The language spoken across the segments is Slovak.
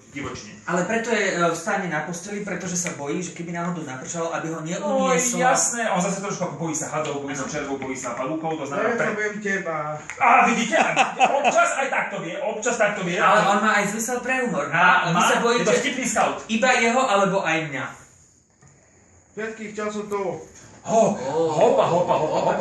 divočine. Ale preto je v stáne na posteli, pretože sa bojí, že keby náhodou napršalo, aby ho neunieslo. Jasné, on zase trošku bojí sa hadov, bojí sa červov, bojí sa palúkov, to znamená... Neviem teba. Vidíte, občas aj takto vie, Ale on má aj zmysel pre humor. Je to vtipný scout. Iba jeho, alebo aj mňa. Všetkých času tu. Hopa.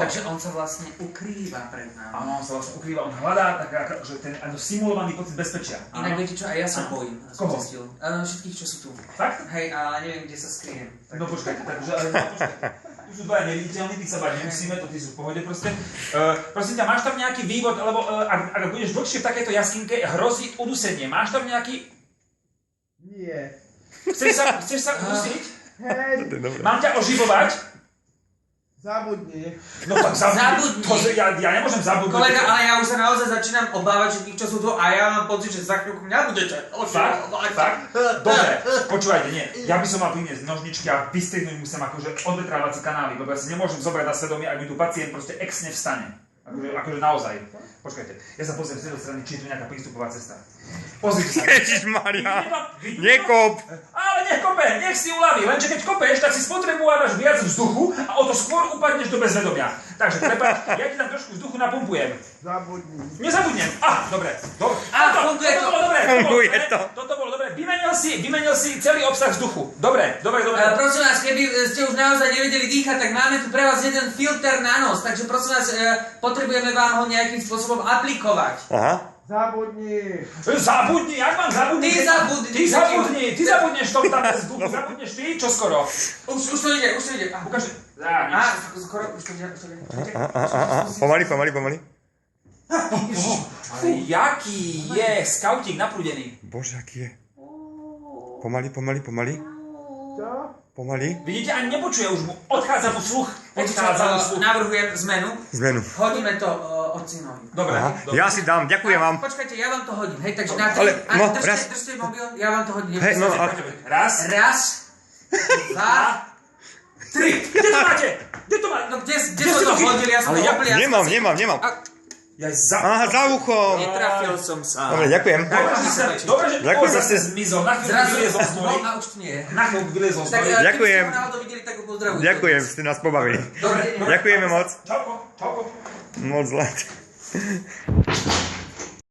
Takže on sa vlastne ukrýva pred nami. Áno, on sa vlastne ukrýva, on hľadá že ten simulovaný pocit bezpečia. Inak viete čo, aj ja sa bojím. Koho? Všetkých, čo sú tu. Fakt? Hej, ale neviem, kde sa skriem. No počkajte, takže... Tu sú dvaja neviditeľní, tí sa bať nemusíme, to tí sú v pohode proste. Prosím ťa, máš tam nejaký vývod, alebo ak budeš dlhšie v takejto jaskinke, hrozí udusenie. Máš tam nejaký... Nie. Chceš sa udusiť? Hej. Mám ťa oživovať? Zabudni. No tak Zabudni. Ja nemôžem zabudnúť. Kolega, ale ja už sa naozaj začínam obávať všetkých, čo sú tu a ja mám pocit, že za chvíľku mňa budete oživovať. Fakt? Dobre, počúvajte, nie. Ja by som mal priniesť nožničky a vystrihnúť musím akože odvetrávací kanály, lebo ja si nemôžem zobrať na svedomie, ak mi tu pacient proste exne vstane. Akože naozaj. Počkajte, ja sa pozriem z tejto strany, či je tu nejaká prístupová cesta. Pozrite sa. Ježišmaria, nekop. Ale nech kope, nech si uľaví, lenže keď kopeš, tak si spotrebuješ viac vzduchu a o to skôr upadneš do bezvedomia. Takže prepáč, ja ti tam trošku vzduchu napumpujem. Zabudni. Nezabudnem. Dobre. Funguje to. Funguje to. Toto bolo dobre. Vymenil si celý obsah vzduchu. Dobre. Prosím vás, keby ste už naozaj nevedeli dýchať, tak máme tu pre vás jeden filter na nos, takže prosím vás, potrebujeme vám ho nejakým spôsobom aplikovať. Aha. Zabudni. Zabudni, jak mám zabudniť? Ty zabudneš to tam bez vzduchu, zabudneš ty, čo skoro? Už to ide. Ukáže. Skoro, už to ide. Pomaly. Ale jaký je skautík naprúdený? Bože, aký je. Pomaly. Čo? Pomaly. Vidíte, ani nepočuje, už mu odchádza mu sluch. Navrhujem zmenu. Hodíme to otcinovi. Dobre. Ja si dám, ďakujem vám. Počkajte, ja vám to hodím, hej, takže na Ale, no, držte mobil, ja vám to hodím. Hej, no, Raz, 2, 3. Kde to máte? No kde som to hodil, ja som to hodil. Nemám. Ja Aha, za ucho. Netrafil som sa. Dobre, ďakujem. Dobre, že Ďakujem, zase zmizol. Na chvíľu vylezol z nohy. A už tu nie je. Na chvíľu vylezol z nohy. Ďakujem. Keby ste ho náhodou videli, tak ho pozdravujem. Ďakujem, ste nás pobavili. Dobre. Ďakujeme moc. Čauko. Moc zle.